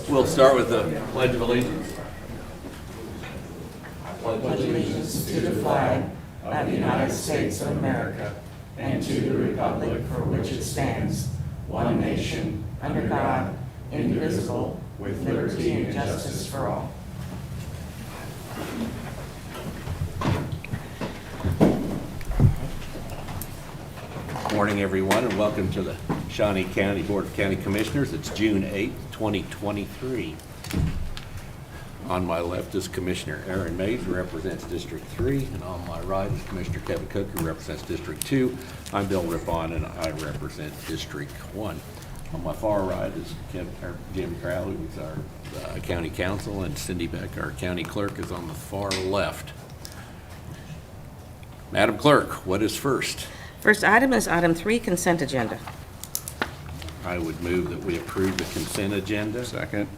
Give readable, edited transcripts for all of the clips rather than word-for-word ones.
We'll start with the Pledge of Allegiance. Pledge allegiance to the flag of the United States of America and to the republic for which it stands, one nation, under God, indivisible, with liberty and justice for all. Morning, everyone, and welcome to the Shawnee County Board of County Commissioners. It's June 8th, 2023. On my left is Commissioner Aaron Mays, who represents District 3, and on my right is Commissioner Kevin Cook, who represents District 2. I'm Bill Rippon, and I represent District 1. On my far right is Jim Crowley, who's our county counsel, and Cindy Beck, our county clerk, is on the far left. Madam Clerk, what is first? First item is item 3, consent agenda. I would move that we approve the consent agenda. Second.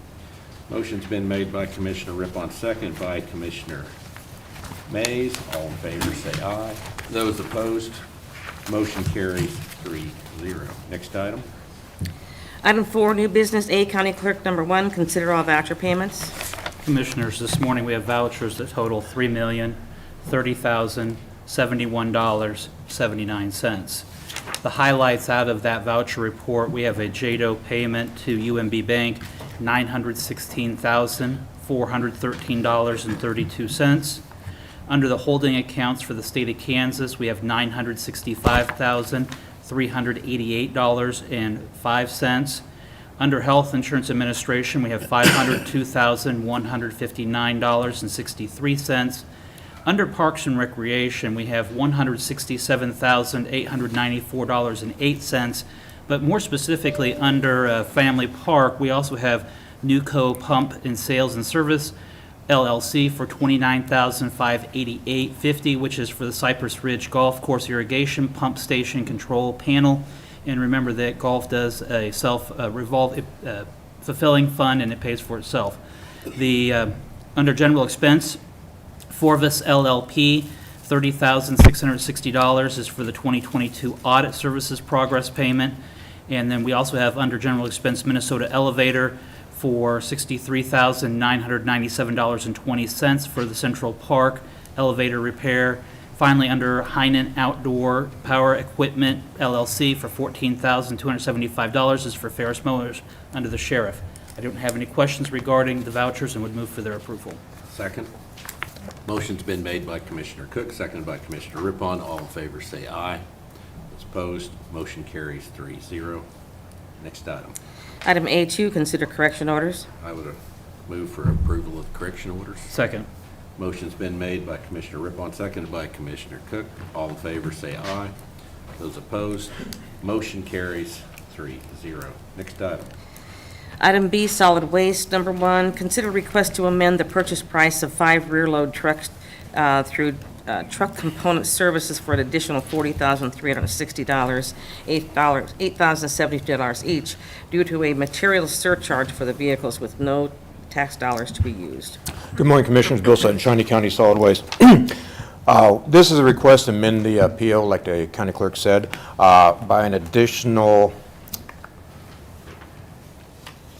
Motion's been made by Commissioner Rippon, second by Commissioner Mays. All in favor say aye. Those opposed, motion carries 3-0. Next item. Item 4, new business, A, County Clerk number 1, consider all voucher payments. Commissioners, this morning we have vouchers that total $3,030,071.79. The highlights out of that voucher report, we have a JADO payment to UMB Bank, $916,413.32. Under the holding accounts for the state of Kansas, we have $965,388.05. Under Health Insurance Administration, we have $502,159.63. Under Parks and Recreation, we have $167,894.08. But more specifically, under Family Park, we also have Newco Pump and Sales and Service, LLC, for $29,588.50, which is for the Cypress Ridge Golf Course Irrigation Pump Station Control Panel. And remember that golf does a self-fulfilling fund, and it pays for itself. The under General Expense, Forvis LLP, $30,660 is for the 2022 Audit Services Progress Payment. And then we also have under General Expense Minnesota Elevator for $63,997.20 for the Central Park Elevator Repair. Finally, under Heinen Outdoor Power Equipment LLC for $14,275 is for Ferris mowers under the Sheriff. I don't have any questions regarding the vouchers and would move for their approval. Second. Motion's been made by Commissioner Cook, seconded by Commissioner Rippon. All in favor say aye. Those opposed, motion carries 3-0. Next item. Item A2, consider correction orders. I would move for approval of correction orders. Second. Motion's been made by Commissioner Rippon, seconded by Commissioner Cook. All in favor say aye. Those opposed, motion carries 3-0. Next item. Item B, solid waste number 1, consider request to amend the purchase price of 5 rear load trucks through truck component services for an additional $40,360, $8,072 each, due to a material surcharge for the vehicles with no tax dollars to be used. Good morning, Commissioners. Bill Sutton, Shawnee County Solid Waste. This is a request to amend the PO, like the county clerk said, by an additional,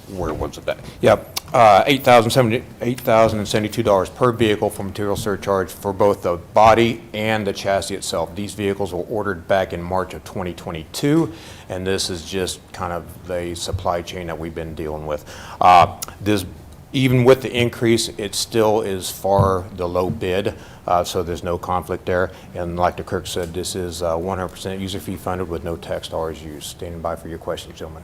where was it at? Yep, $8,072 per vehicle for material surcharge for both the body and the chassis itself. These vehicles were ordered back in March of 2022, and this is just kind of the supply chain that we've been dealing with. Even with the increase, it still is far the low bid, so there's no conflict there. And like the clerk said, this is 100% user fee funded with no tax dollars used. Standing by for your questions, gentlemen.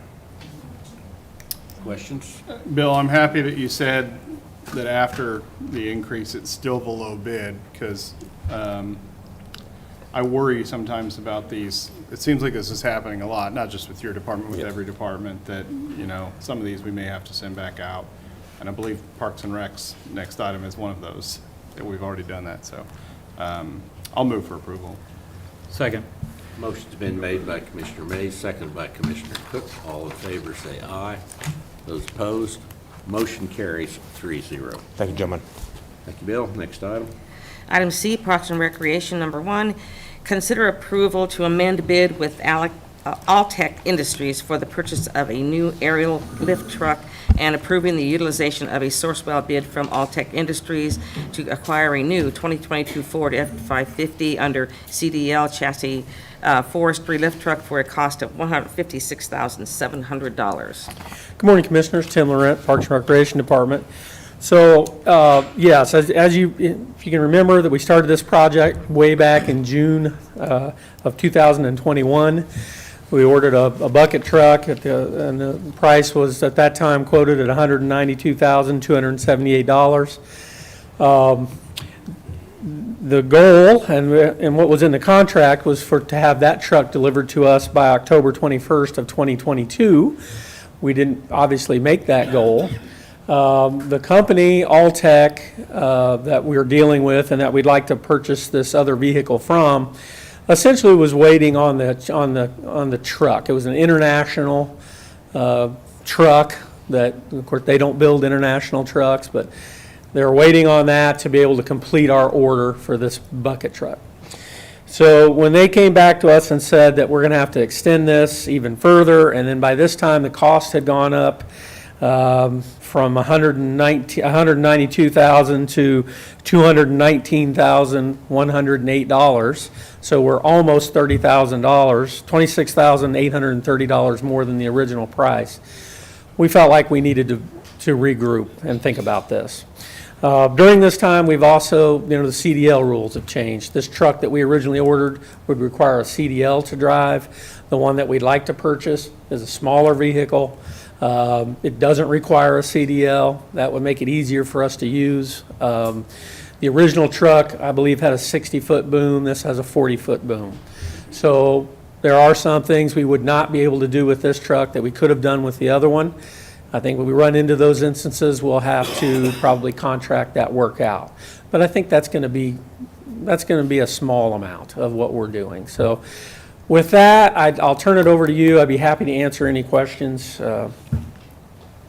Questions? Bill, I'm happy that you said that after the increase, it's still below bid, because I worry sometimes about these. It seems like this is happening a lot, not just with your department, with every department, that, you know, some of these we may have to send back out. And I believe Parks and Rec's next item is one of those, that we've already done that. So I'll move for approval. Second. Motion's been made by Commissioner Mays, seconded by Commissioner Cook. All in favor say aye. Those opposed, motion carries 3-0. Thank you, gentlemen. Thank you, Bill. Next item. Item C, Parks and Recreation number 1, consider approval to amend bid with Altech Industries for the purchase of a new aerial lift truck and approving the utilization of a Sourcewell bid from Alltech Industries to acquire a new 2022 Ford F-550 under CDL chassis forestry lift truck for a cost of $156,700. Good morning, Commissioners. Tim Laurent, Parks and Recreation Department. So, yes, as you, if you can remember that we started this project way back in June of 2021. We ordered a bucket truck and the price was at that time quoted at $192,278. The goal and what was in the contract was to have that truck delivered to us by October 21st of 2022. We didn't obviously make that goal. The company, Alltech, that we're dealing with and that we'd like to purchase this other vehicle from, essentially was waiting on the truck. It was an international truck that, of course, they don't build international trucks, but they're waiting on that to be able to complete our order for this bucket truck. So when they came back to us and said that we're going to have to extend this even further, and then by this time the cost had gone up from $192,000 to $219,108. So we're almost $30,000, $26,830 more than the original price. We felt like we needed to regroup and think about this. During this time, we've also, the CDL rules have changed. This truck that we originally ordered would require a CDL to drive. The one that we'd like to purchase is a smaller vehicle. It doesn't require a CDL. That would make it easier for us to use. The original truck, I believe, had a 60-foot boom. This has a 40-foot boom. So there are some things we would not be able to do with this truck that we could have done with the other one. I think when we run into those instances, we'll have to probably contract that work out. But I think that's going to be a small amount of what we're doing. So with that, I'll turn it over to you. I'd be happy to answer any questions.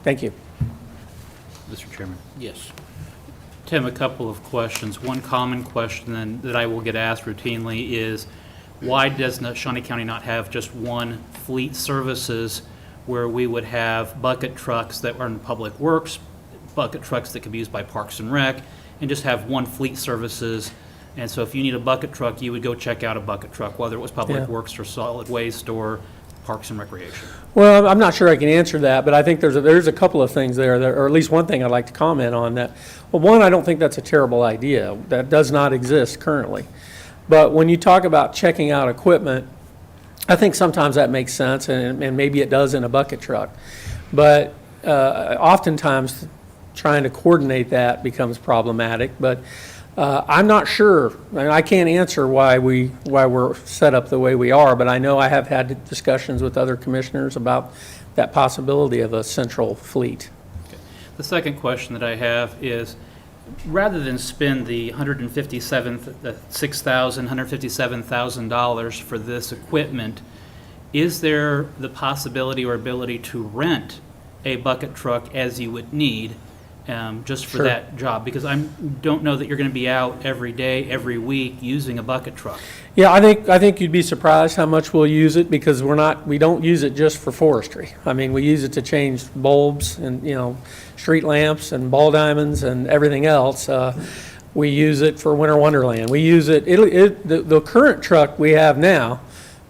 Thank you. Mr. Chairman. Yes. Tim, a couple of questions. One common question that I will get asked routinely is, why does Shawnee County not have just one fleet services where we would have bucket trucks that are in public works, bucket trucks that could be used by Parks and Rec, and just have one fleet services? And so if you need a bucket truck, you would go check out a bucket truck, whether it was Public Yeah. Works or Solid Waste or Parks and Recreation. Well, I'm not sure I can answer that, but I think there's a couple of things there, or at least one thing I'd like to comment on that. Well, one, I don't think that's a terrible idea. That does not exist currently. But when you talk about checking out equipment, I think sometimes that makes sense, and maybe it does in a bucket truck. But oftentimes, trying to coordinate that becomes problematic. But I'm not sure. I can't answer why we're set up the way we are, but I know I have had discussions with other commissioners about that possibility of a central fleet. Okay. The second question that I have is, rather than spend the $157,000 for this equipment, is there the possibility or ability to rent a bucket truck as you would need just for Sure. that job? Because I don't know that you're going to be out every day, every week using a bucket truck. Yeah, I think you'd be surprised how much we'll use it, because we don't use it just for forestry. I mean, we use it to change bulbs and, street lamps and ball diamonds and everything else. We use it for winter wonderland. We use it, the current truck we have now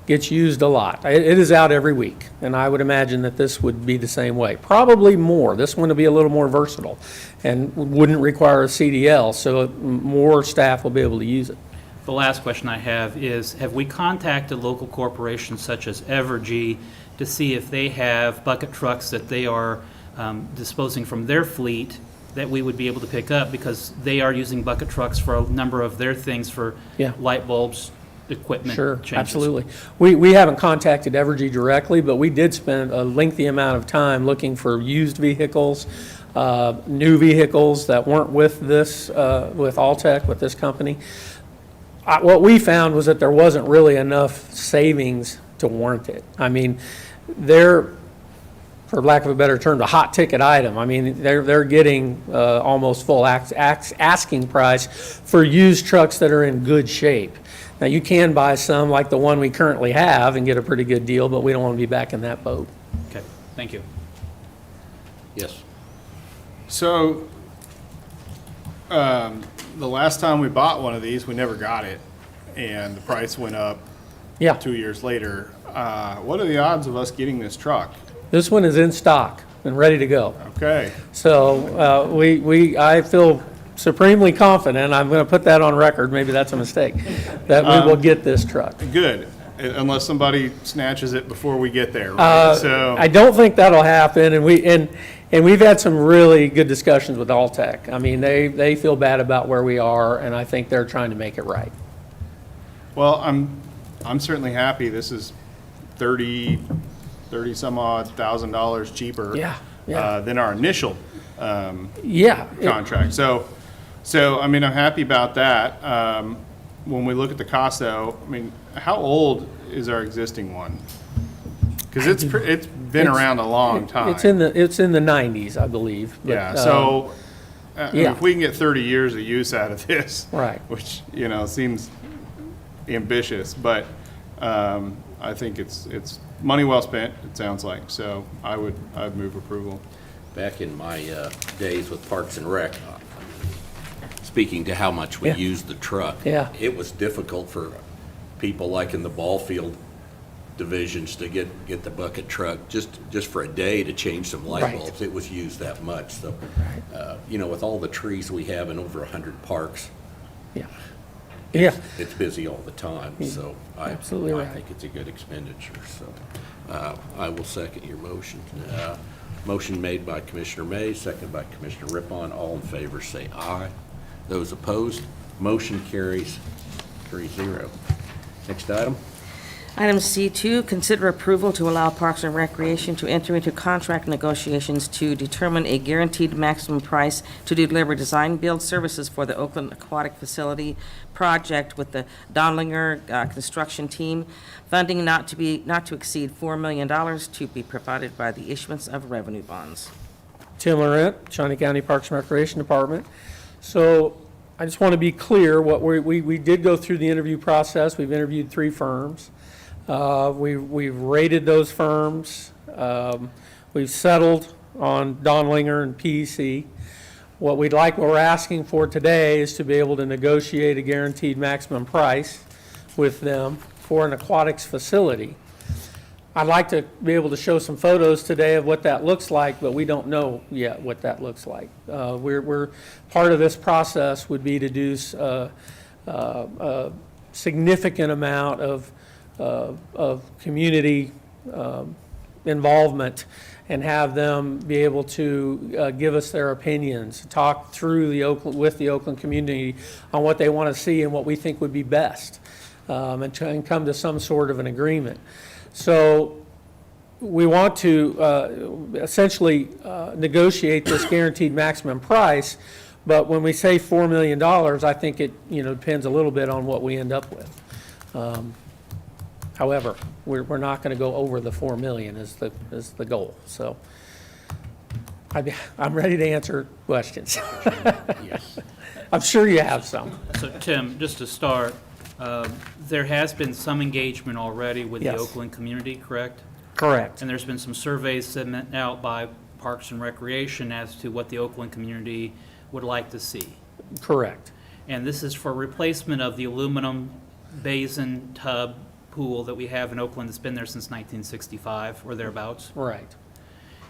gets used a lot. It is out every week, and I would imagine that this would be the same way. Probably more. This one will be a little more versatile and wouldn't require a CDL, so more staff will be able to use it. The last question I have is, have we contacted local corporations such as Evergy to see if they have bucket trucks that they are disposing from their fleet that we would be able to pick up, because they are using bucket trucks for a number of their things for Yeah. light bulbs, equipment Sure, changes? absolutely. We haven't contacted Evergy directly, but we did spend a lengthy amount of time looking for used vehicles, new vehicles that weren't with this, with Alltech, with this company. What we found was that there wasn't really enough savings to warrant it. I mean, they're, for lack of a better term, a hot ticket item. I mean, they're getting almost full asking price for used trucks that are in good shape. Now, you can buy some like the one we currently have and get a pretty good deal, but we don't want to be back in that boat. Okay, thank you. Yes. So, the last time we bought one of these, we never got it, and the price went up Yeah, 2 years later. What are the odds of us getting this truck? this one is in stock and ready to go. Okay, So I feel supremely confident, I'm going to put that on record, maybe that's a mistake, that we will get this truck. good, unless somebody snatches it before we get there, right? So, I don't think that'll happen, and we've had some really good discussions with Alltech. I mean, they feel bad about where we are, and I think they're trying to make it right. well, I'm certainly happy. This is 30 some odd $1,000 cheaper. Yeah. Than our initial Yeah. contract. So I mean, I'm happy about that. When we look at the cost, though, I mean, how old is our existing one? Because it's been It's- around a long time. It's in the 90s, I believe. but, Yeah. So yeah. if we can get 30 years of use out of this, Right. which seems ambitious, but I think it's money well spent. It sounds like. So I'd move approval. Back in my days with Parks and Rec, speaking to how much we Yeah. used the truck. Yeah. It was difficult for people like in the ball field divisions to get the bucket truck just for a day to change some light Right. bulbs. It was used that much. So, with all the trees we have in over 100 parks, Yeah. Yeah. it's busy all the time. So Absolutely I right. think it's a good expenditure. So I will second your motion. Motion made by Commissioner Mays, second by Commissioner Rippon. All in favor say aye. Those opposed, motion carries 3-0. Next item. Item C2, consider approval to allow Parks and Recreation to enter into contract negotiations to determine a guaranteed maximum price to deliver design-build services for the Oakland Aquatic Facility project with the Donlinger construction team. Funding not to exceed $4 million to be provided by the issuance of revenue bonds. Tim Laurent, Shawnee County Parks and Recreation Department. So I just want to be clear, what we did go through the interview process. We've interviewed 3 firms. We've rated those firms. We've settled on Donlinger and PEC. What we're asking for today is to be able to negotiate a guaranteed maximum price with them for an aquatics facility. I'd like to be able to show some photos today of what that looks like, but we don't know yet what that looks like. We're part of this process would be to do a significant amount of community involvement and have them be able to give us their opinions, talk through with the Oakland community on what they want to see and what we think would be best, and try and come to some sort of an agreement. So we want to essentially negotiate this guaranteed maximum price, but when we say $4 million, I think it depends a little bit on what we end up with. However, we're not going to go over the 4 million is the goal. So I'm ready to answer questions. Yes. I'm sure you have some. So Tim, just to start, there has been some engagement already with the Yes. Oakland community, correct? Correct. And there's been some surveys sent out by Parks and Recreation as to what the Oakland community would like to see. Correct. And this is for replacement of the aluminum basin tub pool that we have in Oakland that's been there since 1965 or thereabouts. Right.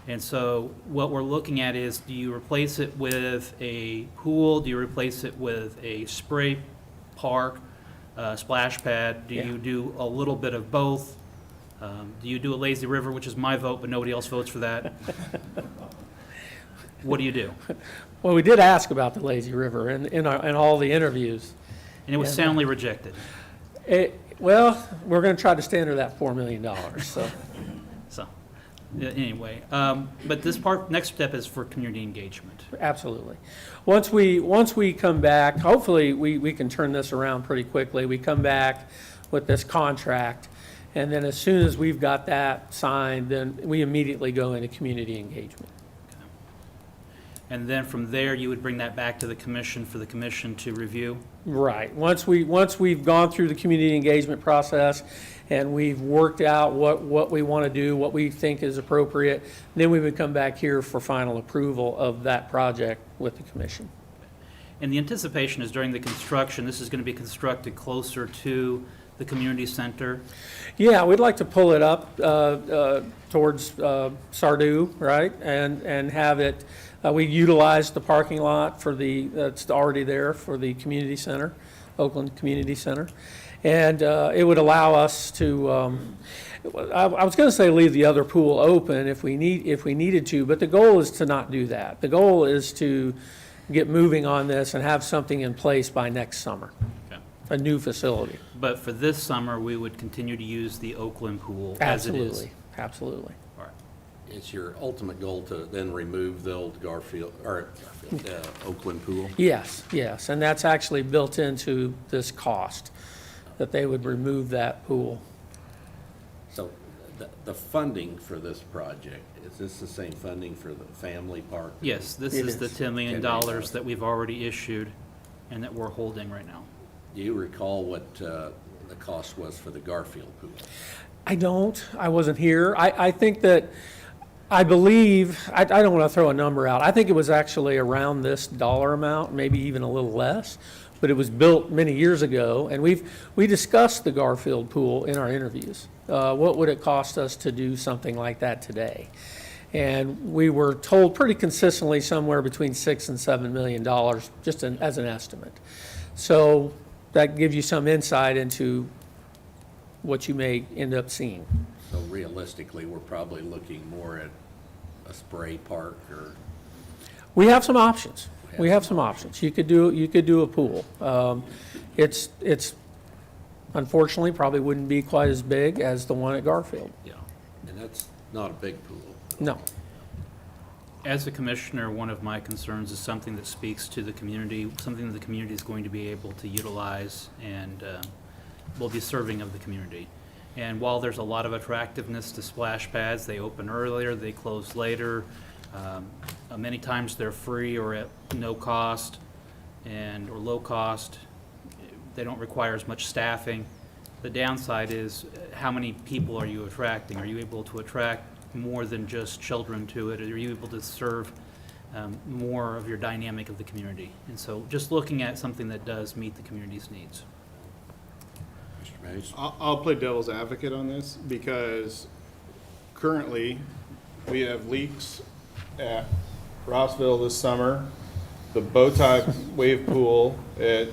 And so what we're looking at is, do you replace it with a pool? Do you replace it with a spray park, splash pad? Do Yeah. you do a little bit of both? Do you do a lazy river, which is my vote, but nobody else votes for that? What do you do? Well, we did ask about the lazy river in all the interviews. And it was soundly rejected. Well, we're going to try to stay under that $4 million. So So, anyway, but this next step is for community engagement. absolutely. Once we come back, hopefully we can turn this around pretty quickly. We come back with this contract, and then as soon as we've got that signed, then we immediately go into community engagement. And then from there, you would bring that back to the commission for the commission to review? Right. Once we've gone through the community engagement process and we've worked out what we want to do, what we think is appropriate. Then we would come back here for final approval of that project with the commission. And the anticipation is during the construction, this is going to be constructed closer to the community center. Yeah, we'd like to pull it up towards Sardu, right? And have it, we utilize the parking lot for that's already there for the community center, Oakland Community Center. And it would allow us to, I was going to say leave the other pool open if we needed to, but the goal is to not do that. The goal is to get moving on this and have something in place by next summer, Okay. a new facility. But for this summer, we would continue to use the Oakland pool as it is. Absolutely, absolutely. All right. It's your ultimate goal to then remove the old Oakland pool? Yes, yes, and that's actually built into this cost, that they would remove that pool. So the funding for this project, is this the same funding for the family park? Yes, this It is the is. $10 million $10 million. that we've already issued and that we're holding right now. Do you recall what the cost was for the Garfield pool? I don't, I wasn't here. I think that, I believe, I don't want to throw a number out. I think it was actually around this dollar amount, maybe even a little less, but it was built many years ago, and we discussed the Garfield pool in our interviews. What would it cost us to do something like that today? And we were told pretty consistently somewhere between $6 and $7 million, just as an estimate. So that gives you some insight into what you may end up seeing. So realistically, we're probably looking more at a spray park or, We have some options. We have some options. You could do a pool. It's unfortunately probably wouldn't be quite as big as the one at Garfield. yeah, and that's not a big pool. No. As a commissioner, one of my concerns is something that speaks to the community, something that the community is going to be able to utilize and will be serving of the community. And while there's a lot of attractiveness to splash pads, they open earlier, they close later. Many times they're free or at no cost or low cost. They don't require as much staffing. The downside is how many people are you attracting? Are you able to attract more than just children to it? Are you able to serve more of your dynamic of the community? And so just looking at something that does meet the community's needs. Mr. Mays? I'll play devil's advocate on this because currently we have leaks at Rossville this summer. The bow tie wave pool at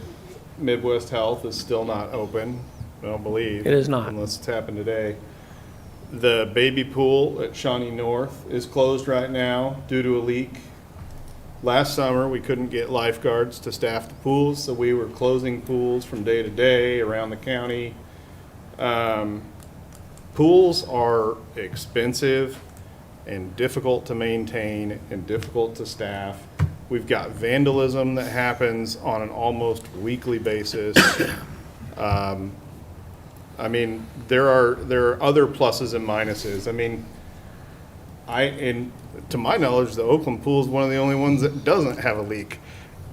Midwest Health is still not open, I don't believe. It is not. Unless it's happened today. The baby pool at Shawnee North is closed right now due to a leak. Last summer, we couldn't get lifeguards to staff the pools, so we were closing pools from day to day around the county. Pools are expensive and difficult to maintain and difficult to staff. We've got vandalism that happens on an almost weekly basis. I mean, there are other pluses and minuses. I mean, to my knowledge, the Oakland pool is one of the only ones that doesn't have a leak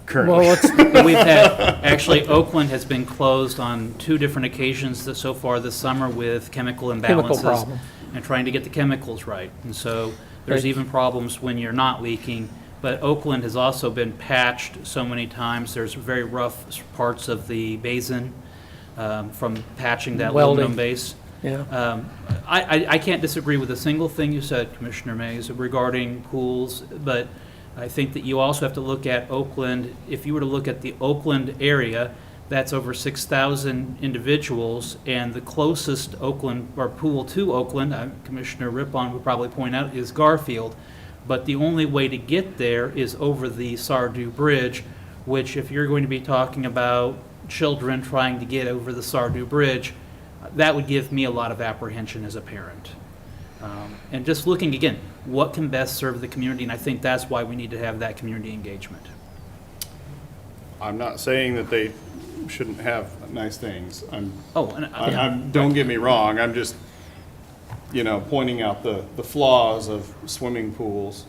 currently. Well, We've actually, Oakland has been closed on 2 different occasions so far this summer with chemical imbalances. problem. And trying to get the chemicals right. And so there's Right. even problems when you're not leaking. But Oakland has also been patched so many times. There's very rough parts of the basin from patching that Welding. aluminum base. yeah. I can't disagree with a single thing you said, Commissioner Mays, regarding pools, but I think that you also have to look at Oakland. If you were to look at the Oakland area, that's over 6,000 individuals, and the closest Oakland, or pool to Oakland, Commissioner Rippon would probably point out, is Garfield. But the only way to get there is over the Sardu Bridge, which if you're going to be talking about children trying to get over the Sardu Bridge, that would give me a lot of apprehension as a parent. And just looking, again, what can best serve the community, and I think that's why we need to have that community engagement. I'm not saying that they shouldn't have nice things. Oh, and Don't get me wrong, I'm just, pointing out the flaws of swimming pools.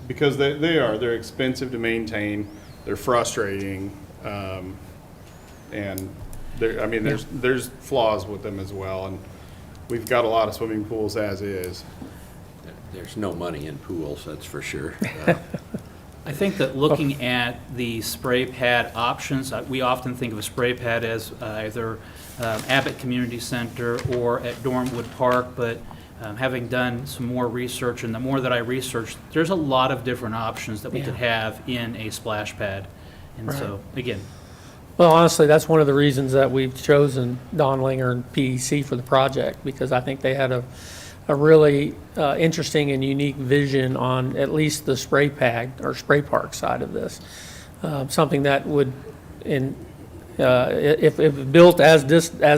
Because they're expensive to maintain, they're frustrating, and I mean, there's flaws with them as well, and we've got a lot of swimming pools as is. There's no money in pools, that's for sure. I think that looking at the spray pad options, we often think of a spray pad as either Abbott Community Center or at Dormwood Park, but having done some more research, and the more that I researched, there's a lot of different options that we could have in a splash pad. And so, again, Well, honestly, that's one of the reasons that we've chosen Donlinger and PEC for the project, because I think they had a really interesting and unique vision on at least the spray pad or spray park side of this. Something that would, if built as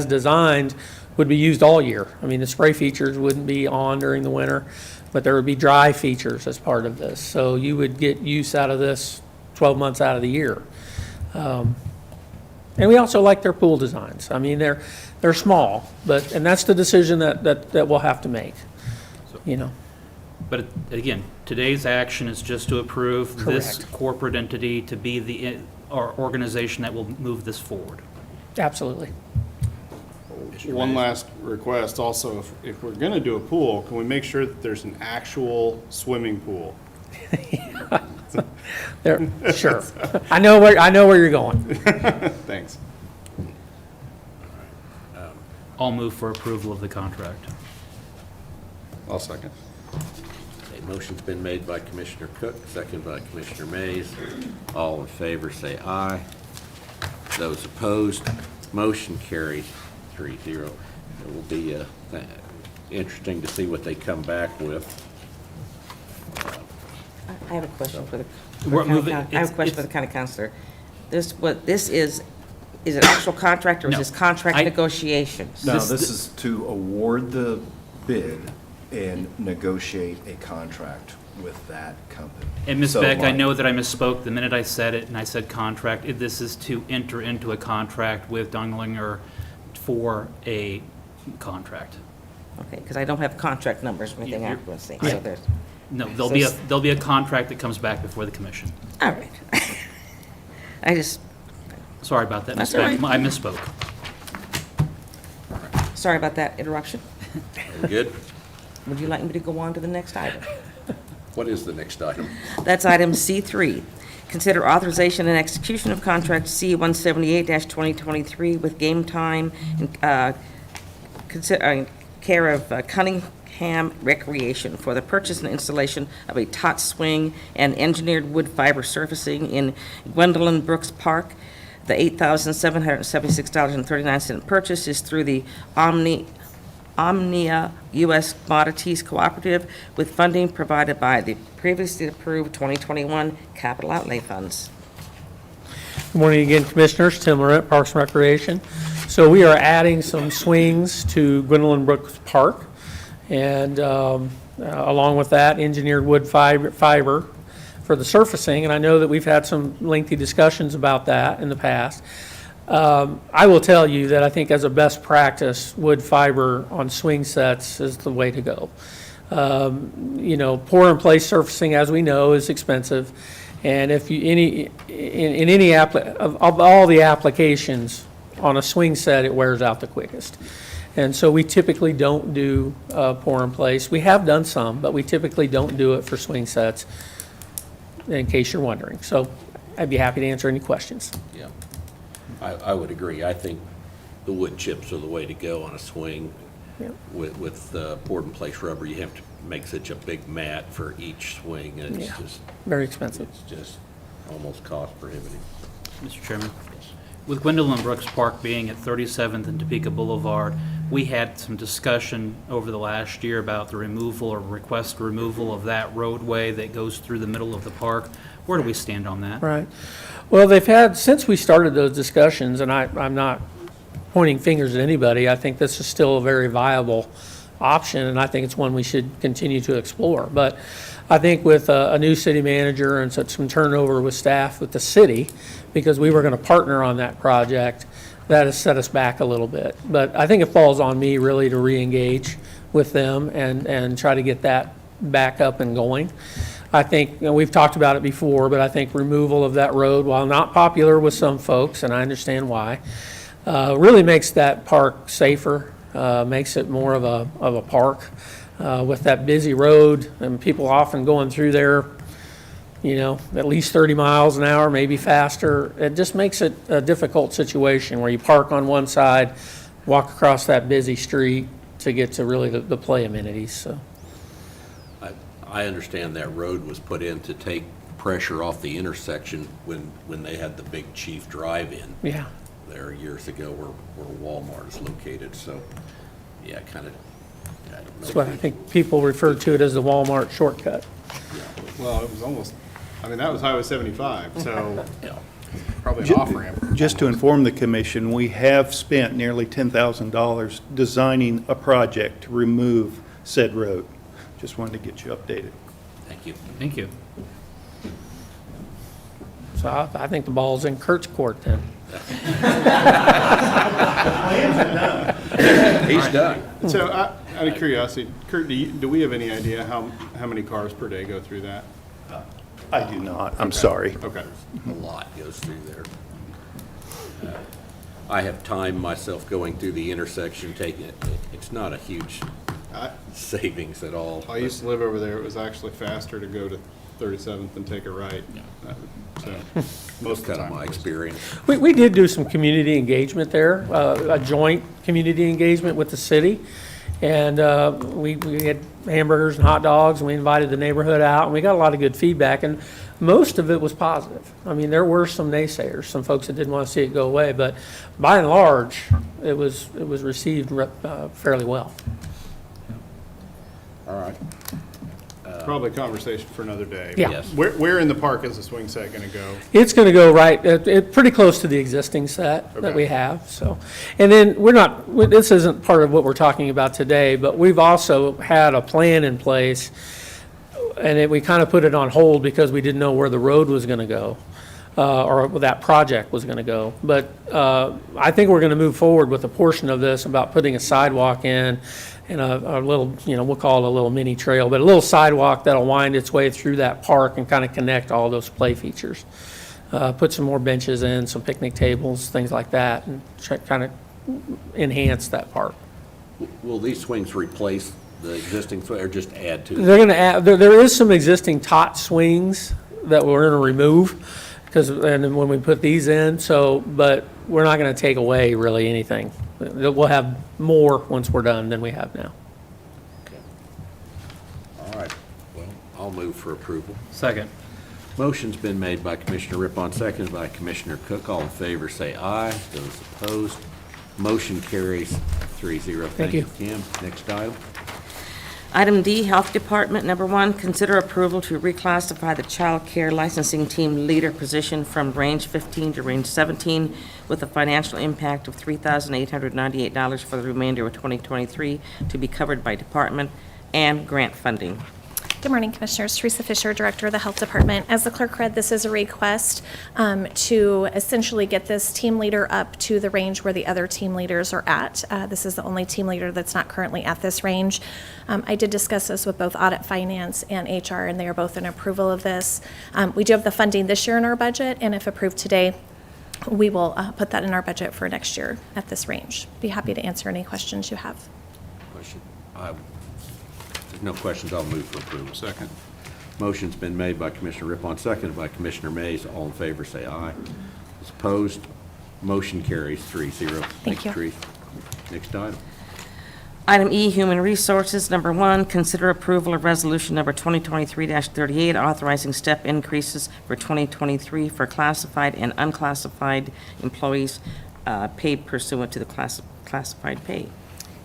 designed, would be used all year. I mean, the spray features wouldn't be on during the winter, but there would be dry features as part of this. So you would get use out of this 12 months out of the year. And we also like their pool designs. I mean, they're small, and that's the decision that we'll have to make, you know. but again, today's action is just to approve this Correct. corporate entity to be our organization that will move this forward. Absolutely. One last request also, if we're gonna do a pool, can we make sure that there's an actual swimming pool? There, sure. I know where you're going. Thanks. I'll move for approval of the contract. I'll second. A motion's been made by Commissioner Cook, second by Commissioner Mays. All in favor, say aye. Those opposed, motion carries 3-0. It will be interesting to see what they come back with. I have a question for the, We're county moving- coun- I have a it's- question for the county councilor. This is it actual contract or is No. this contract I- negotiations? No, this is to award the bid and negotiate a contract with that company. And Ms. So Beck, I my- know that I misspoke the minute I said it, and I said contract. This is to enter into a contract with Donlinger for a contract. Okay, because I don't have contract numbers or anything You're- I can see. Yeah. So there's, No, So s- there'll be a contract that comes back before the commission. all right. I just, Sorry about that, Ms. That's all Beck. right. I misspoke. sorry about that interruption. We good? Would you like me to go on to the next item? What is the next item? That's item C3. Consider authorization and execution of contract C-178-2023 with Game Time and care of Cunningham Recreation for the purchase and installation of a tot swing and engineered wood fiber surfacing in Gwendolyn Brooks Park. The $8,776.39 purchase is through the Omnia U.S. Commodities Cooperative with funding provided by the previously approved 2021 capital outlay funds. Good morning again, Commissioners. Tim Laurent, Parks and Recreation. So we are adding some swings to Gwendolyn Brooks Park, and along with that, engineered wood fiber for the surfacing, and I know that we've had some lengthy discussions about that in the past. I will tell you that I think as a best practice, wood fiber on swing sets is the way to go. You know, pour-in-place surfacing, as we know, is expensive, and if you, in any of all the applications on a swing set, it wears out the quickest. And so we typically don't do pour-in-place. We have done some, but we typically don't do it for swing sets, in case you're wondering. So I'd be happy to answer any questions. Yeah, I would agree. I think the wood chips are the way to go on a swing. Yep. With poured-in-place rubber, you have to make such a big mat for each swing, and Yeah. Very expensive. it's just almost cost prohibitive. Mr. Chairman? With Gwendolyn Brooks Park being at 37th and Topeka Boulevard, we had some discussion over the last year about the removal or request removal of that roadway that goes through the middle of the park. Where do we stand on that? Right. Well, they've had, since we started those discussions, and I'm not pointing fingers at anybody, I think this is still a very viable option, and I think it's one we should continue to explore. But I think with a new city manager and some turnover with staff with the city, because we were going to partner on that project, that has set us back a little bit. But I think it falls on me really to re-engage with them and try to get that back up and going. I think, you know, we've talked about it before, but I think removal of that road, while not popular with some folks, and I understand why, Really makes that park safer, makes it more of a park with that busy road and people often going through there, you know, at least 30 miles an hour, maybe faster. It just makes it a difficult situation where you park on one side, walk across that busy street to get to really the play amenities, so. I understand that road was put in to take pressure off the intersection when they had the big Chief Drive-In Yeah. there years ago where Walmart is located, so, yeah, kind of, I don't know. That's what I think people refer to it as the Walmart shortcut. Well, it was almost, I mean, that was Highway 75, so Yeah. probably an off-ramp. Just to inform the commission, we have spent nearly $10,000 designing a project to remove said road. Just wanted to get you updated. Thank you. Thank you. So I think the ball's in Kurt's court then. He's done. So, out of curiosity, Kurt, do we have any idea how many cars per day go through that? I do not, I'm sorry. Okay. A lot goes through there. I have timed myself going through the intersection, taking it. It's not a huge savings at all. I used to live over there. It was actually faster to go to 37th and take a right. So, most of the Kind of time. my experience. We did do some community engagement there, a joint community engagement with the city. And we had hamburgers and hot dogs, and we invited the neighborhood out, and we got a lot of good feedback. And most of it was positive. I mean, there were some naysayers, some folks that didn't want to see it go away. But by and large, it was received fairly well. All right. Probably a conversation for another day. Yeah. Yes. Where in the park is the swing set going to go? It's going to go right, pretty close to the existing set that Okay. we have, so. And then this isn't part of what we're talking about today, but we've also had a plan in place, and we kind of put it on hold because we didn't know where the road was going to go, or that project was going to go. But I think we're going to move forward with a portion of this about putting a sidewalk in, and a little, you know, we'll call it a little mini trail, but a little sidewalk that'll wind its way through that park and kind of connect all those play features. Put some more benches in, some picnic tables, things like that, and kind of enhance that park. Will these swings replace the existing swing or just add to? They're going to add, there is some existing tot swings that we're going to remove, and then when we put these in, but we're not going to take away really anything. We'll have more once we're done than we have now. Okay. All right. Well, I'll move for approval. Second. Motion's been made by Commissioner Rippon, seconded by Commissioner Cook. All in favor, say aye. Those opposed, motion carries 3-0. Thank you. Kim. Next item. Item D, Health Department, number 1, consider approval to reclassify the child care licensing team leader position from range 15 to range 17 with a financial impact of $3,898 for the remainder of 2023 to be covered by department and grant funding. Good morning, Commissioners. Teresa Fisher, Director of the Health Department. As the clerk read, this is a request to essentially get this team leader up to the range where the other team leaders are at. This is the only team leader that's not currently at this range. I did discuss this with both Audit, Finance, and HR, and they are both in approval of this. We do have the funding this year in our budget, and if approved today, we will put that in our budget for next year at this range. Be happy to answer any questions you have. Question. If there's no questions, I'll move for approval. Second. Motion's been made by Commissioner Rippon, seconded by Commissioner Mays. All in favor, say aye. Those opposed, motion carries 3-0. Thank you. Teresa. Next item. Item E, Human Resources, number 1, consider approval of resolution number 2023-38, authorizing step increases for 2023 for classified and unclassified employees paid pursuant to the classified pay.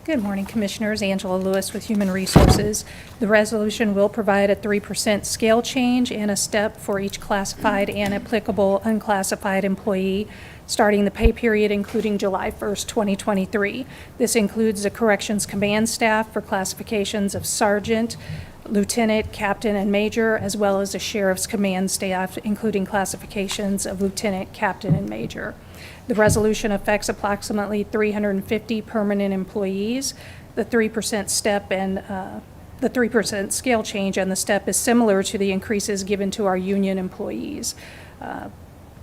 Good morning, Commissioners. Angela Lewis with Human Resources. The resolution will provide a 3% scale change and a step for each classified and applicable unclassified employee, starting the pay period including July 1st, 2023. This includes the Corrections Command staff for classifications of sergeant, lieutenant, captain, and major, as well as the Sheriff's Command staff, including classifications of lieutenant, captain, and major. The resolution affects approximately 350 permanent employees. The 3% step and the 3% scale change and the step is similar to the increases given to our union employees.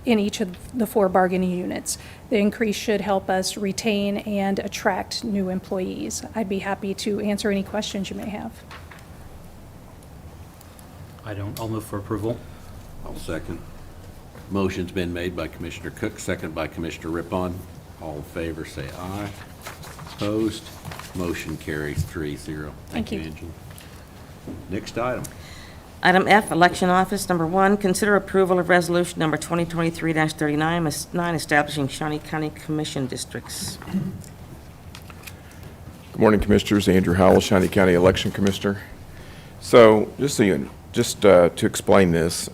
in each of the 4 bargaining units. The increase should help us retain and attract new employees. I'd be happy to answer any questions you may have. I'll move for approval. I'll second. Motion's been made by Commissioner Cook, second by Commissioner Rippon. All in favor, say aye. Opposed? Motion carries 3-0. Thank you. Angela. Next item. Item F, Election Office, number 1, consider approval of resolution number 2023-39, establishing Shawnee County Commission districts. Good morning, Commissioners. Andrew Howell, Shawnee County Election Commissioner. So just to explain this,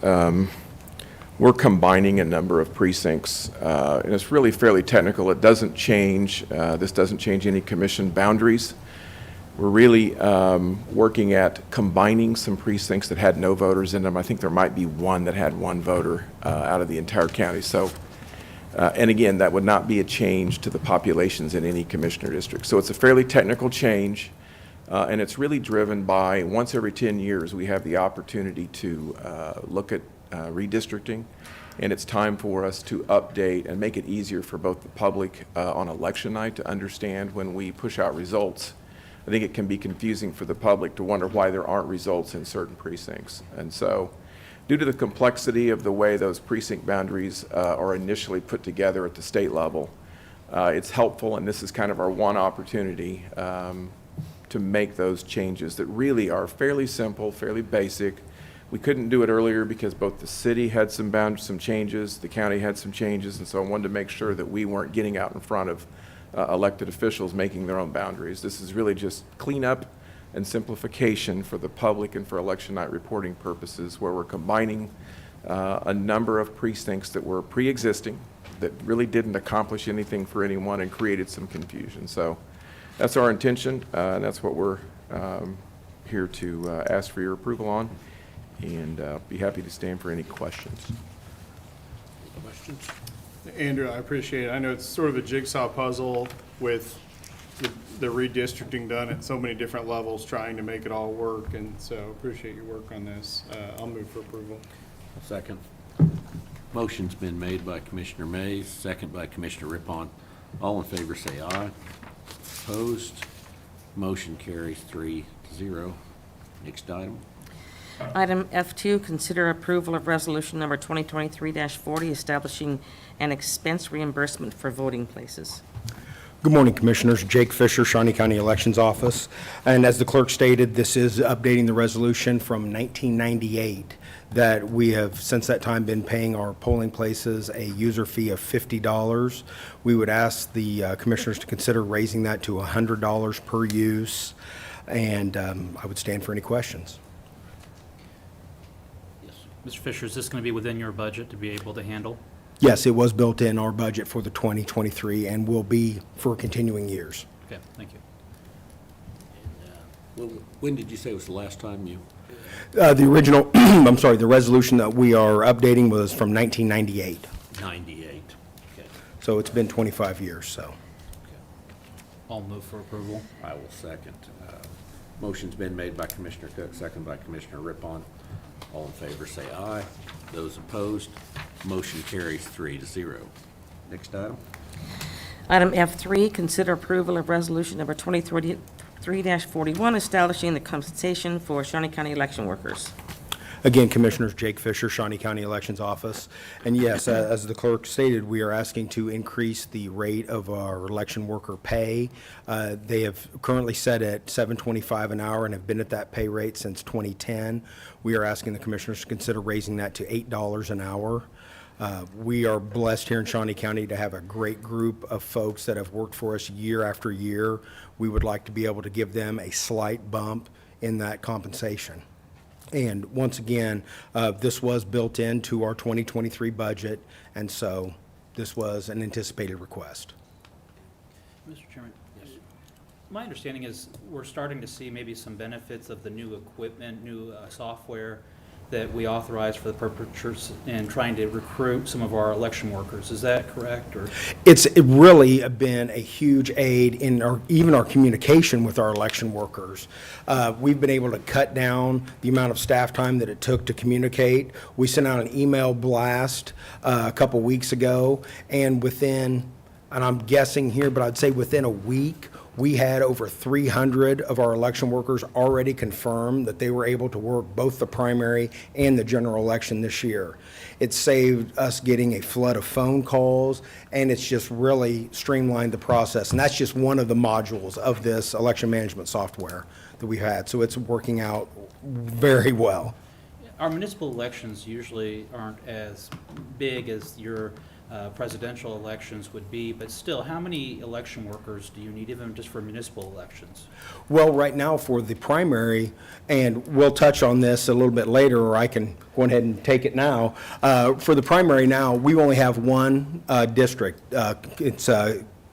we're combining a number of precincts, and it's really fairly technical. It doesn't change, this doesn't change any commission boundaries. We're really working at combining some precincts that had no voters in them. I think there might be one that had 1 voter out of the entire county. So, and again, that would not be a change to the populations in any commissioner district. So it's a fairly technical change, and it's really driven by once every 10 years we have the opportunity to look at redistricting, and it's time for us to update and make it easier for both the public on election night to understand when we push out results. I think it can be confusing for the public to wonder why there aren't results in certain precincts. And so, due to the complexity of the way those precinct boundaries are initially put together at the state level, it's helpful, and this is kind of our one opportunity to make those changes that really are fairly simple, fairly basic. We couldn't do it earlier because both the city had some changes, the county had some changes, and so I wanted to make sure that we weren't getting out in front of elected officials making their own boundaries. This is really just cleanup and simplification for the public and for election night reporting purposes, where we're combining a number of precincts that were pre-existing, that really didn't accomplish anything for anyone and created some confusion. So that's our intention, and that's what we're here to ask for your approval on, and be happy to stand for any questions. Questions? Andrew, I appreciate it. I know it's sort of a jigsaw puzzle with the redistricting done at so many different levels, trying to make it all work, and so appreciate your work on this. I'll move for approval. Second. Motion's been made by Commissioner Mays, second by Commissioner Rippon. All in favor say aye. Opposed? Motion carries 3-0. Next item. Item F2, consider approval of resolution number 2023-40, establishing an expense reimbursement for voting places. Good morning, Commissioners. Jake Fisher, Shawnee County Elections Office. And as the clerk stated, this is updating the resolution from 1998 that we have since that time been paying our polling places a user fee of $50. We would ask the Commissioners to consider raising that to $100 per use, and I would stand for any questions. Mr. Fisher, is this going to be within your budget to be able to handle? Yes, it was built in our budget for the 2023 and will be for continuing years. Okay, thank you. When did you say was the last time you? The original, I'm sorry, the resolution that we are updating was from 1998. 98. Okay. So it's been 25 years, so. Okay. I'll move for approval. I will second. Motion's been made by Commissioner Cook, second by Commissioner Rippon. All in favor say aye. Those opposed, motion carries 3-0. Next item. Item F3, consider approval of resolution number 23-41, establishing the compensation for Shawnee County election workers. Again, Commissioners, Jake Fisher, Shawnee County Elections Office. And yes, as the clerk stated, we are asking to increase the rate of our election worker pay. They have currently set at $7.25 an hour and have been at that pay rate since 2010. We are asking the Commissioners to consider raising that to $8 an hour. We are blessed here in Shawnee County to have a great group of folks that have worked for us year after year. We would like to be able to give them a slight bump in that compensation. And once again, this was built into our 2023 budget, and so this was an anticipated request. Mr. Chairman? Yes. My understanding is we're starting to see maybe some benefits of the new equipment, new software that we authorized for the purpose and trying to recruit some of our election workers. Is that correct, or? It's really been a huge aid in even our communication with our election workers. We've been able to cut down the amount of staff time that it took to communicate. We sent out an email blast a couple weeks ago, and and I'm guessing here, but I'd say within a week, we had over 300 of our election workers already confirm that they were able to work both the primary and the general election this year. It saved us getting a flood of phone calls, and it's just really streamlined the process. And that's just one of the modules of this election management software that we've had. So it's working out very well. Our municipal elections usually aren't as big as your presidential elections would be, but still, how many election workers do you need, even just for municipal elections? Well, right now for the primary, and we'll touch on this a little bit later, or I can go ahead and take it now. For the primary now, we only have one district. It's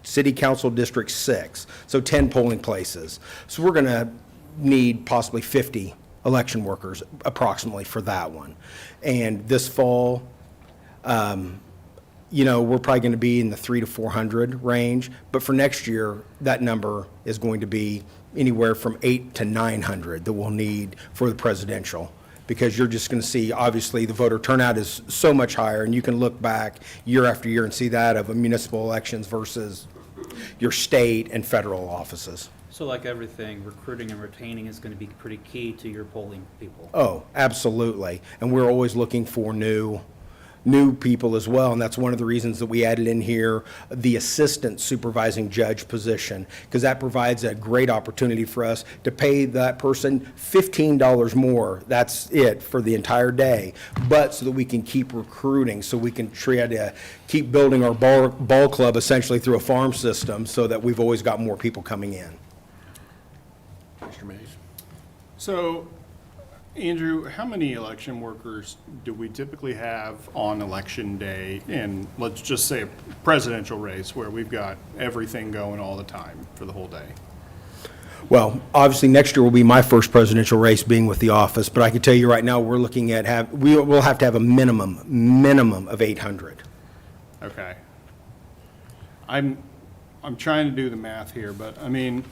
City Council District 6, so 10 polling places. So we're going to need possibly 50 election workers approximately for that one. And this fall, we're probably going to be in the 300 to 400 range, but for next year, that number is going to be anywhere from 800 to 900 that we'll need for the presidential, because you're just going to see, obviously, the voter turnout is so much higher, and you can look back year after year and see that of municipal elections versus your state and federal offices. So like everything, recruiting and retaining is going to be pretty key to your polling people. Oh, absolutely, and we're always looking for new people as well, and that's one of the reasons that we added in here the assistant supervising judge position, because that provides a great opportunity for us to pay that person $15 more. That's it for the entire day, but so that we can keep recruiting, so we can try to keep building our ball club essentially through a farm system, so that we've always got more people coming in. Mr. Mays? So, Andrew, how many election workers do we typically have on election day in, let's just say, a presidential race where we've got everything going all the time for the whole day? Well, obviously, next year will be my first presidential race being with the office, but I can tell you right now, we're looking at we'll have to have a minimum of 800. Okay. I'm trying to do the math here, but I mean,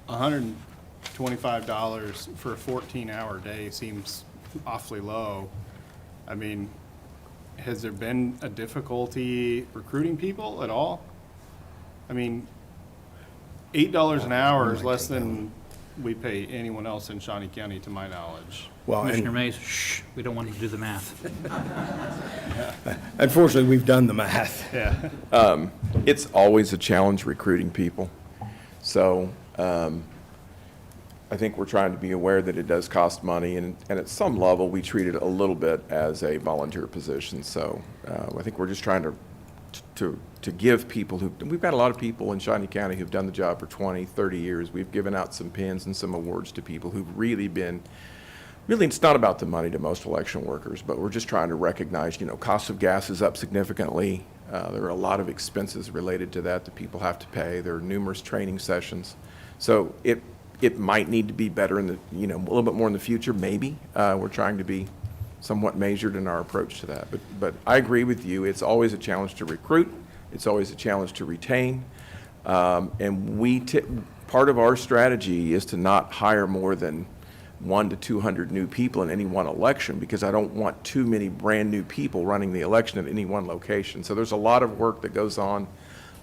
$125 for a 14-hour day seems awfully low. I mean, has there been a difficulty recruiting people at all? I mean, $8 an hour is less than we pay anyone else in Shawnee County, to my knowledge. Well, Commissioner Mays, shh, we don't want you to do the math. Unfortunately, we've done the math. Yeah. It's always a challenge recruiting people. So I think we're trying to be aware that it does cost money, and at some level, we treat it a little bit as a volunteer position. So I think we're just trying to give people we've got a lot of people in Shawnee County who've done the job for 20, 30 years. We've given out some pins and some awards to people who've really it's not about the money to most election workers, but we're just trying to recognize, cost of gas is up significantly. There are a lot of expenses related to that people have to pay. There are numerous training sessions. So it might need to be better in a little bit more in the future, maybe. We're trying to be somewhat measured in our approach to that. But I agree with you. It's always a challenge to recruit. It's always a challenge to retain. And part of our strategy is to not hire more than 100 to 200 new people in any one election, because I don't want too many brand new people running the election at any one location. So there's a lot of work that goes on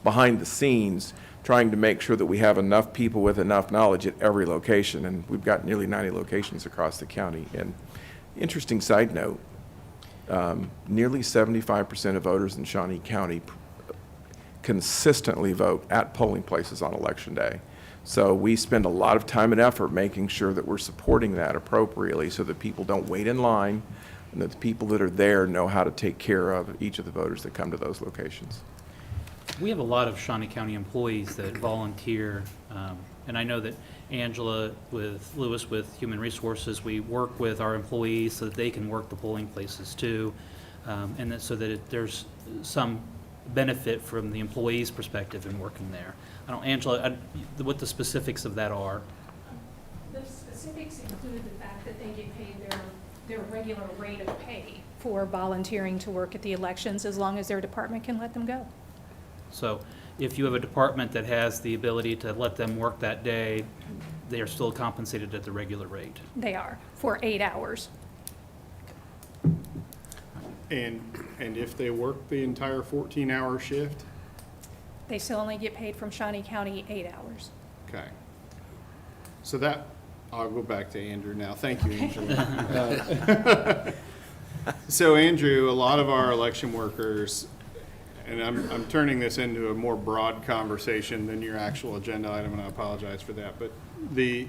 behind the scenes trying to make sure that we have enough people with enough knowledge at every location. And we've got nearly 90 locations across the county. And interesting side note, nearly 75% of voters in Shawnee County consistently vote at polling places on election day. So we spend a lot of time and effort making sure that we're supporting that appropriately, so that people don't wait in line, and that the people that are there know how to take care of each of the voters that come to those locations. We have a lot of Shawnee County employees that volunteer, and I know that Angela with Lewis with Human Resources, we work with our employees so that they can work the polling places too, and that so that there's some benefit from the employee's perspective in working there. I don't, Angela, what the specifics of that are. The specifics include the fact that they get paid their their regular rate of pay for volunteering to work at the elections, as long as their department can let them go. So if you have a department that has the ability to let them work that day, they are still compensated at the regular rate. They are, for 8 hours. And if they work the entire 14-hour shift? They still only get paid from Shawnee County 8 hours. Okay. So that, I'll go back to Andrew now. Thank you, Andrew. So Andrew, a lot of our election workers, and I'm turning this into a more broad conversation than your actual agenda item, and I apologize for that, but the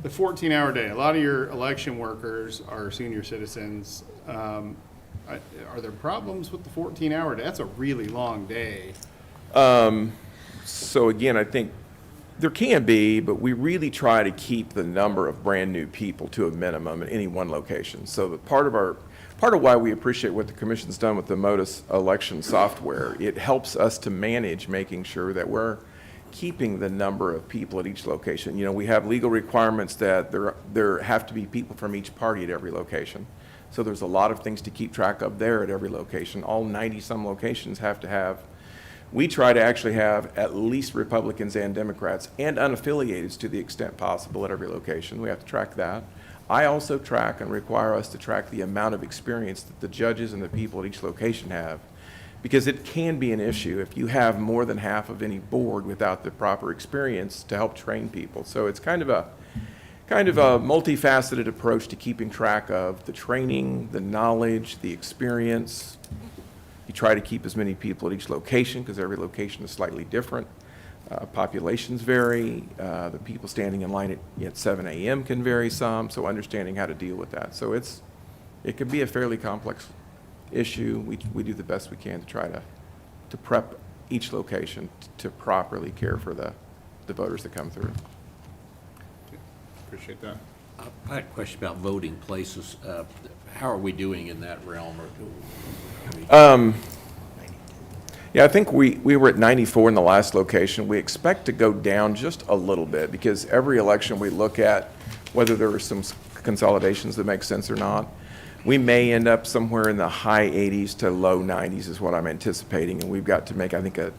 14-hour day, a lot of your election workers are senior citizens. Are there problems with the 14-hour day? That's a really long day. So again, I think there can be, but we really try to keep the number of brand-new people to a minimum at any one location. So that part of why we appreciate what the commission's done with the Modus election software, it helps us to manage making sure that we're keeping the number of people at each location. You know, we have legal requirements that there have to be people from each party at every location. So there's a lot of things to keep track of there at every location. All 90-some locations have to have. We try to actually have at least Republicans and Democrats and unaffiliated to the extent possible at every location. We have to track that. I also track and require us to track the amount of experience that the judges and the people at each location have, because it can be an issue if you have more than half of any board without the proper experience to help train people. So it's kind of a multifaceted approach to keeping track of the training, the knowledge, the experience. You try to keep as many people at each location because every location is slightly different. Populations vary. The people standing in line at 7 a.m. can vary some, so understanding how to deal with that. So it can be a fairly complex issue. We do the best we can to try to prep each location to properly care for the voters that come through. Appreciate that. I had a question about voting places. How are we doing in that realm? Yeah, I think we were at 94 in the last location. We expect to go down just a little bit because every election we look at whether there are some consolidations that make sense or not. We may end up somewhere in the high 80s to low 90s is what I'm anticipating, and we've got to make, I think, a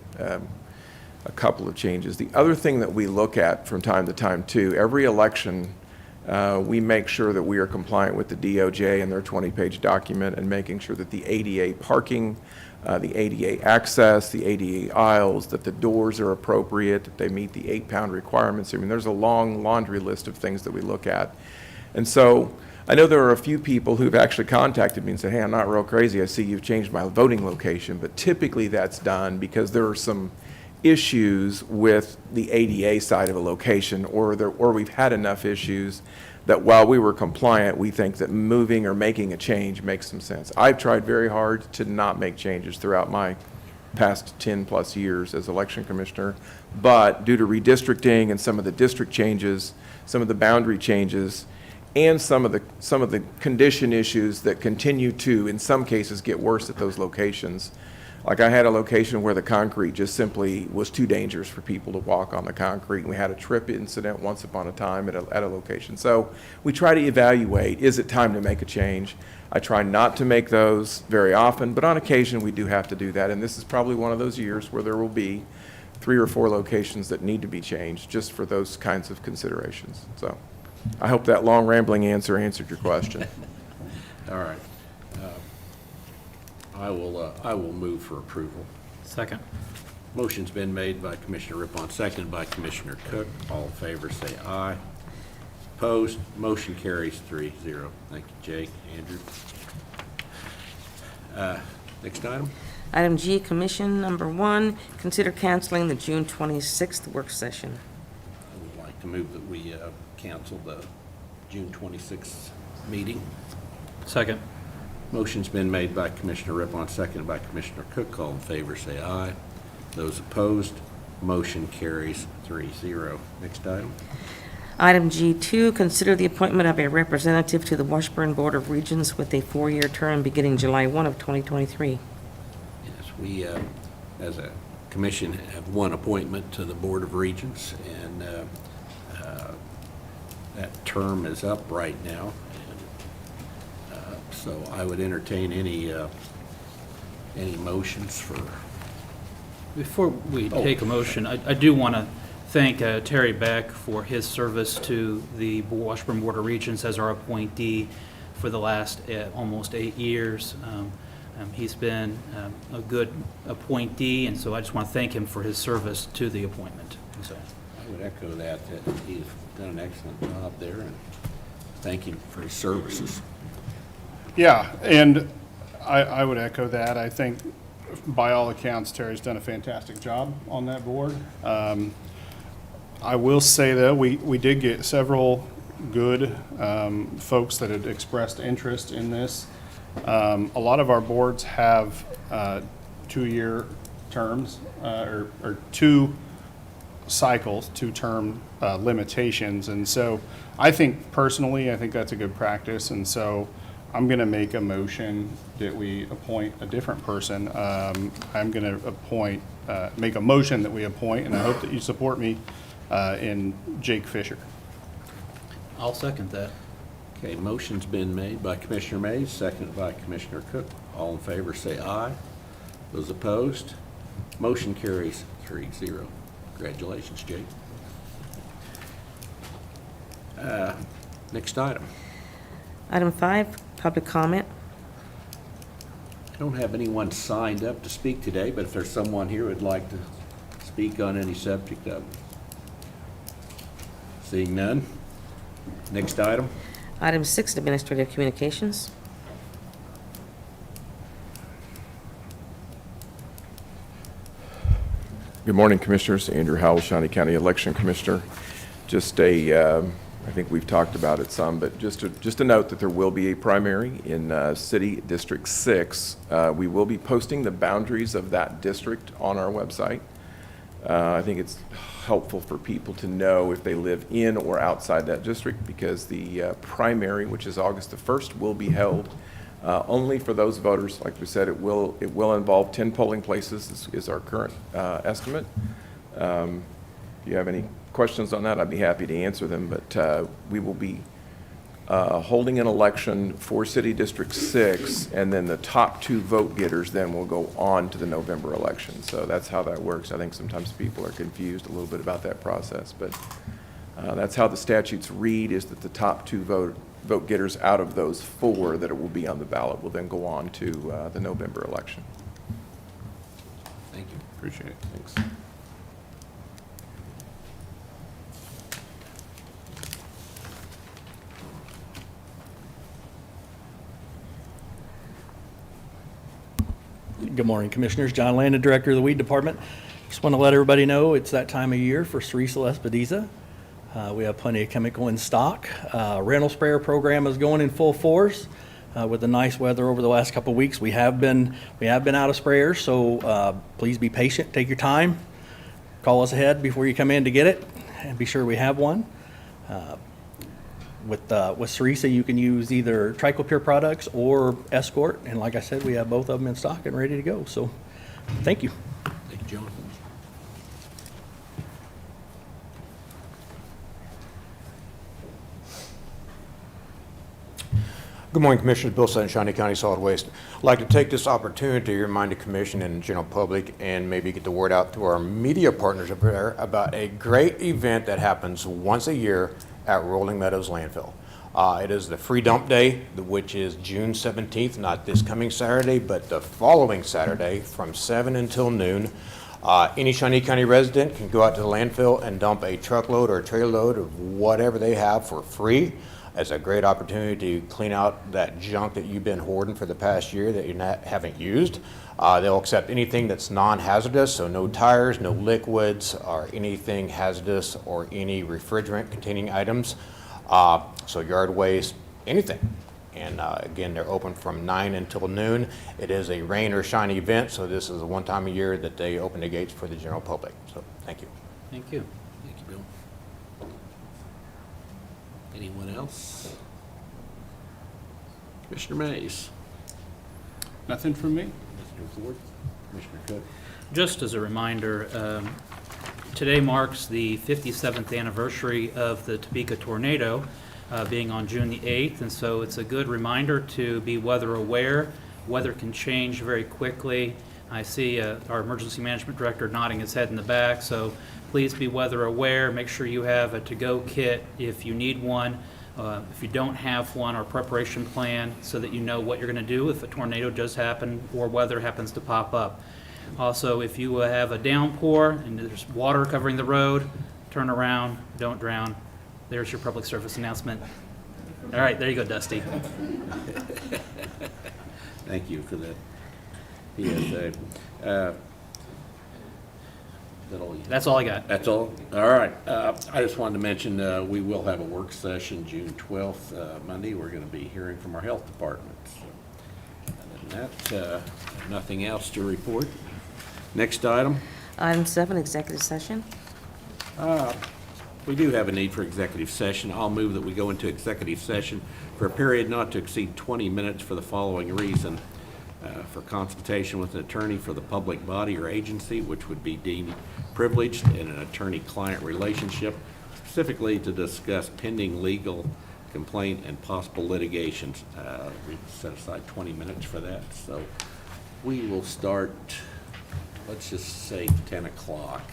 couple of changes. The other thing that we look at from time to time, too, every election, we make sure that we are compliant with the DOJ and their 20-page document and making sure that the ADA parking, the ADA access, the ADA aisles, that the doors are appropriate, that they meet the 8-pound requirements. I mean, there's a long laundry list of things that we look at. And so I know there are a few people who've actually contacted me and said, hey, I'm not real crazy. I see you've changed my voting location. But typically that's done because there are some issues with the ADA side of a location, or we've had enough issues that while we were compliant, we think that moving or making a change makes some sense. I've tried very hard to not make changes throughout my past 10-plus years as election commissioner, but due to redistricting and some of the district changes, some of the boundary changes, and some of the condition issues that continue to, in some cases, get worse at those locations. Like I had a location where the concrete just simply was too dangerous for people to walk on the concrete. And we had a trip incident once upon a time at a location. So we try to evaluate, is it time to make a change? I try not to make those very often, but on occasion we do have to do that. And this is probably one of those years where there will be 3 or 4 locations that need to be changed just for those kinds of considerations. So I hope that long rambling answer answered your question. All right. I will move for approval. Second. Motion's been made by Commissioner Rippon, seconded by Commissioner Cook. All in favor, say aye. Opposed? Motion carries 3-0. Thank you, Jake. Andrew? Next item? Item G, Commission Number 1, consider canceling the June 26th work session. I would like to move that we cancel the June 26th meeting. Second. Motion's been made by Commissioner Rippon, seconded by Commissioner Cook. All in favor, say aye. Those opposed, motion carries 3-0. Next item? Item G2, consider the appointment of a representative to the Washburn Board of Regents with a 4-year term beginning July 1 of 2023. Yes, we, as a commission, have one appointment to the Board of Regents, and that term is up right now. And So I would entertain any motions for, Before we take a motion, I do want to thank Terry Beck for his service to the Washburn Board of Regents as our appointee for the last almost 8 years. He's been a good appointee, and so I just want to thank him for his service to the appointment. So, I would echo that he's done an excellent job there, and thank him for his services. Yeah, and I would echo that. I think by all accounts, Terry's done a fantastic job on that board. I will say, though, we did get several good folks that had expressed interest in this. A lot of our boards have 2-year terms, or 2 cycles, 2-term limitations. And so I think personally, I think that's a good practice. And so I'm going to make a motion that we appoint a different person. I'm going to make a motion that we appoint, and I hope that you support me, in Jake Fisher. I'll second that. Okay, motion's been made by Commissioner Mays, seconded by Commissioner Cook. All in favor, say aye. Those opposed, motion carries 3-0. Congratulations, Jake. Next item. Item 5, public comment. I don't have anyone signed up to speak today, but if there's someone here who'd like to speak on any subject, seeing none. Next item. Item 6, administrative communications. Good morning, Commissioners. Andrew Howell, Shawnee County Election Commissioner. Just I think we've talked about it some, but just a note that there will be a primary in City District 6. We will be posting the boundaries of that district on our website. I think it's helpful for people to know if they live in or outside that district, because the primary, which is August the 1st, will be held only for those voters. Like we said, it will involve 10 polling places is our current estimate. If you have any questions on that, I'd be happy to answer them, but we will be holding an election for City District 6, and then the top 2 vote getters then will go on to the November election. So that's how that works. I think sometimes people are confused a little bit about that process, but that's how the statutes read, is that the top 2 vote getters out of those 4 that it will be on the ballot will then go on to the November election. Thank you. Appreciate it. Thanks. Good morning, Commissioners. John Landon, Director of the Weed Department. Just want to let everybody know it's that time of year for Cerise Lespedeza. We have plenty of chemical in stock. Rental sprayer program is going in full force. With the nice weather over the last couple of weeks, we have been out of sprayers, so please be patient. Take your time. Call us ahead before you come in to get it, and be sure we have one. With Cerise, you can use either Triclopure products or Escort, and like I said, we have both of them in stock and ready to go. So, thank you. Thank you, John. Good morning, Commissioners. Bill Sutton, Shawnee County Solid Waste. I'd like to take this opportunity to remind the Commission and the general public, and maybe get the word out to our media partners up there, about a great event that happens once a year at Rolling Meadows Landfill. It is the Free Dump Day, which is June 17th, not this coming Saturday, but the following Saturday from 7 until noon. Any Shawnee County resident can go out to the landfill and dump a truckload or a trailer load of whatever they have for free. It's a great opportunity to clean out that junk that you've been hoarding for the past year that you haven't used. They'll accept anything that's non-hazardous, so no tires, no liquids, or anything hazardous, or any refrigerant containing items. So yard waste, anything. And again, they're open from 9 until noon. It is a rain or shine event, so this is the one time a year that they open the gates for the general public. So thank you. Thank you. Thank you, Bill. Anyone else? Commissioner Mays. Nothing from me? Commissioner Ford. Commissioner Cook. Just as a reminder, today marks the 57th anniversary of the Topeka tornado. being on June the 8th, and so it's a good reminder to be weather aware. Weather can change very quickly. I see our emergency management director nodding his head in the back, so please be weather aware. Make sure you have a to-go kit if you need one. If you don't have one, our preparation plan so that you know what you're going to do if a tornado does happen or weather happens to pop up. Also, if you have a downpour and there's water covering the road, turn around, don't drown. There's your public service announcement. All right, there you go, Dusty. Thank you for that PSA. Is that all you have? That's all I got. That's all? All right. I just wanted to mention, we will have a work session June 12th, Monday. We're going to be hearing from our health department. So, other than that, nothing else to report. Next item. Item 7, executive session. We do have a need for executive session. I'll move that we go into executive session for a period not to exceed 20 minutes for the following reason. For consultation with an attorney for the public body or agency, which would be deemed privileged in an attorney-client relationship, specifically to discuss pending legal complaint and possible litigations. We set aside 20 minutes for that, so we will start, let's just say 10 o'clock.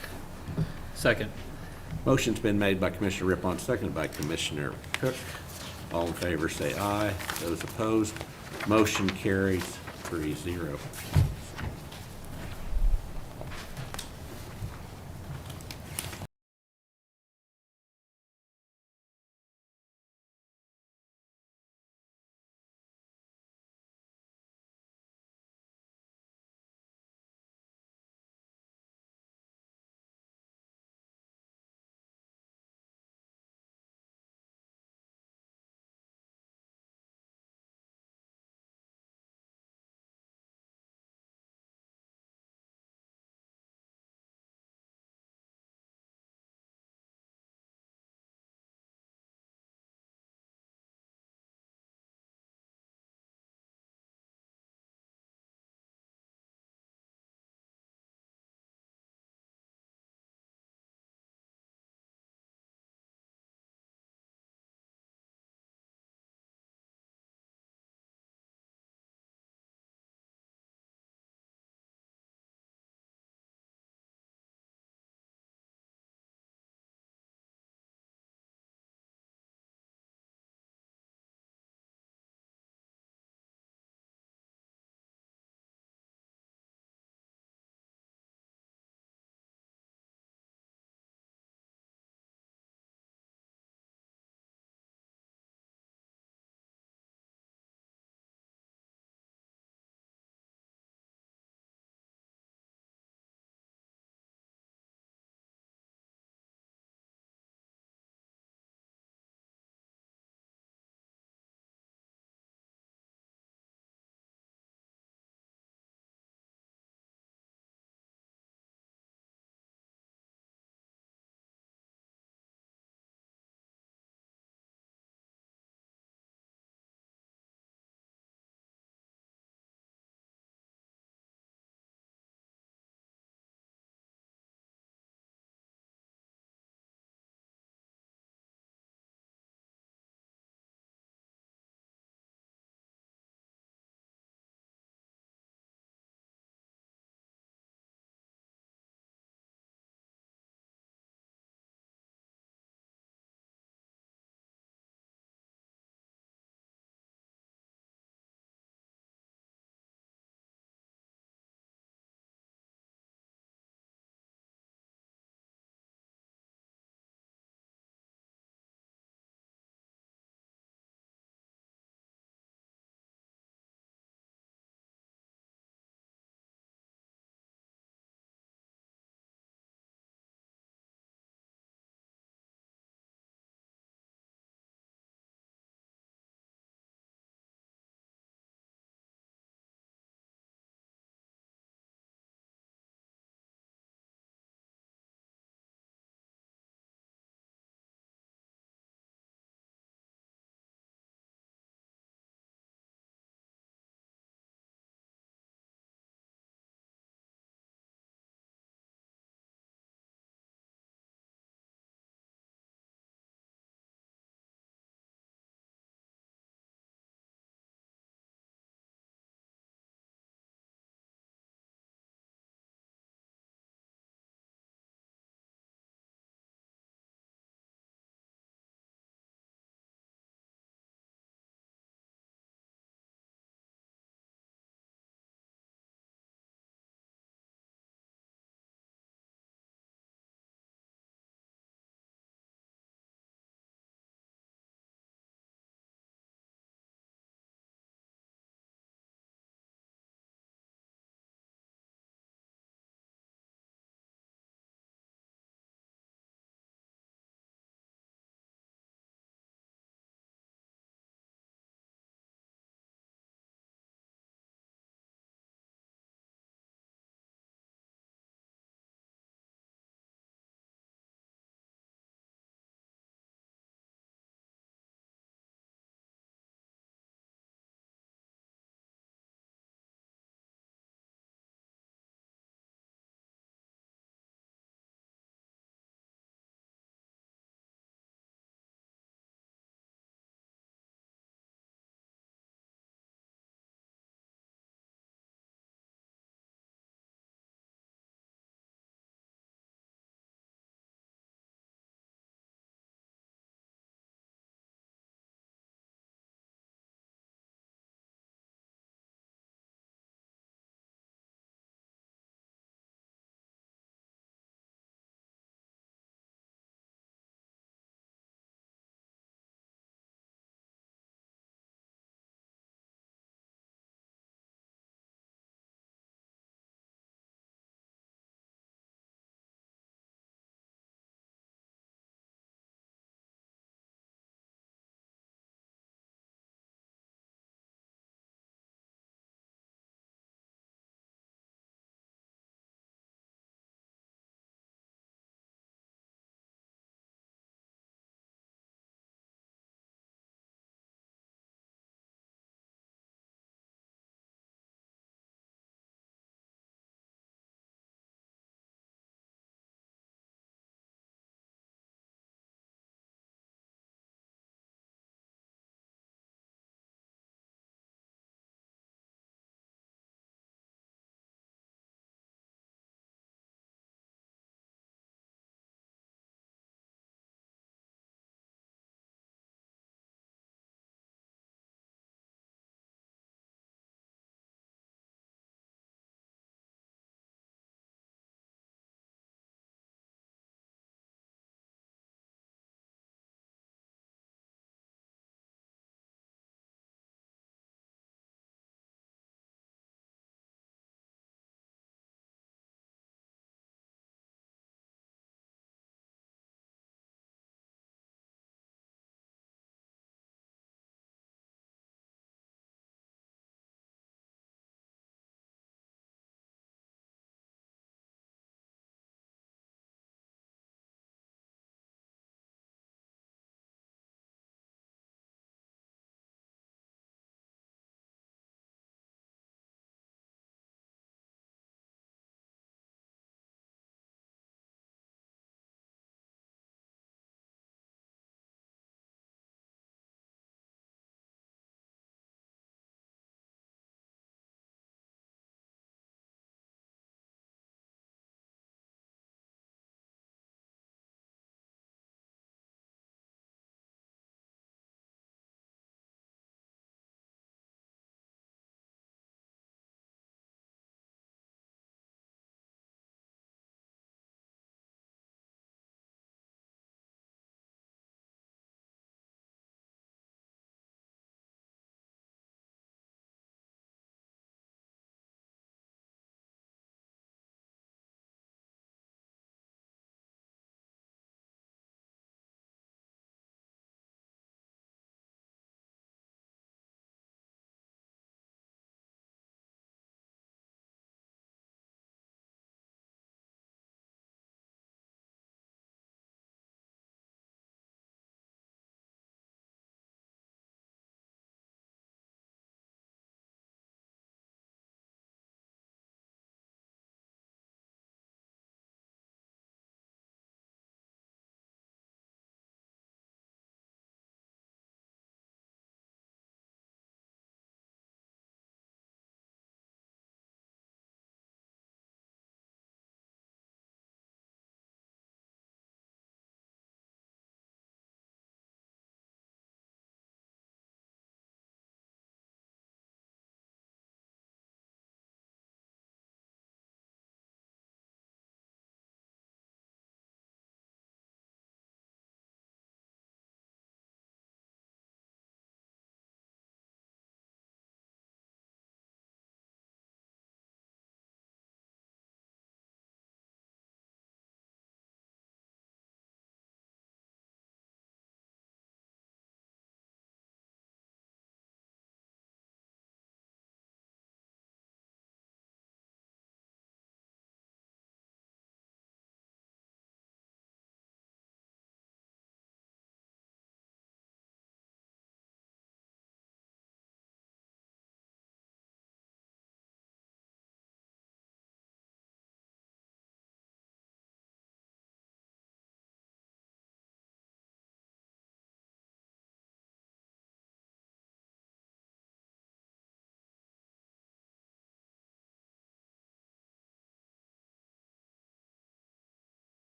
Second. Motion's been made by Commissioner Rippon, seconded by Commissioner Cook. All in favor say aye. Those opposed, motion carries 3-0.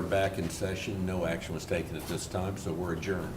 are back in session. No action was taken at this time, so we're adjourned.